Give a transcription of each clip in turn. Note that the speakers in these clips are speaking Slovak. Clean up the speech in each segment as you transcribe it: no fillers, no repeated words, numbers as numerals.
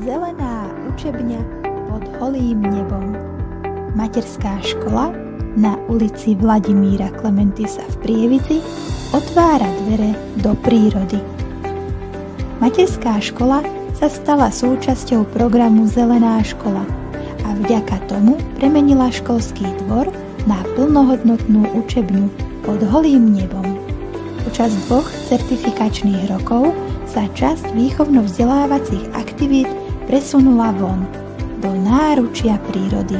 Zelená učebňa pod holým nebom. Materská škola na ulici Vladimíra Klementisa v Prievidzi otvára dvere do prírody. Materská škola sa stala súčasťou programu Zelená škola a vďaka tomu premenila školský dvor na plnohodnotnú učebňu pod holým nebom. Počas 2 certifikačných rokov sa časť výchovno-vzdelávacích aktivít presunula von, do náručia prírody.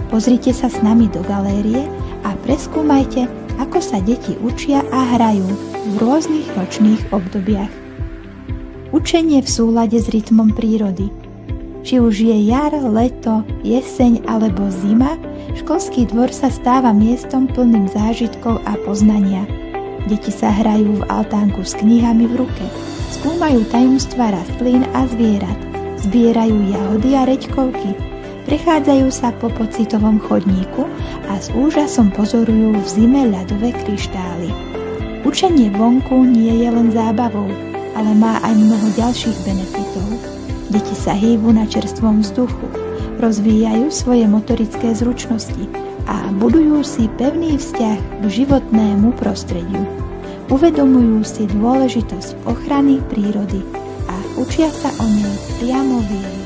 Pozrite sa s nami do galérie a preskúmajte, ako sa deti učia a hrajú v rôznych ročných obdobiach. Učenie v súlade s rytmom prírody. Či už je jar, leto, jeseň alebo zima, školský dvor sa stáva miestom plným zážitkov a poznania. Deti sa hrajú v altánku s knihami v ruke, skúmajú tajomstvá rastlín a zvierat, zbierajú jahody a reďkovky, prechádzajú sa po pocitovom chodníku a s úžasom pozorujú v zime ľadové kryštály. Učenie vonku nie je len zábavou, ale má aj mnoho ďalších benefitov. Deti sa hýbu na čerstvom vzduchu, rozvíjajú svoje motorické zručnosti a budujú si pevný vzťah k životnému prostrediu. Uvedomujú si dôležitosť ochrany prírody a učia sa o nej priamo v jej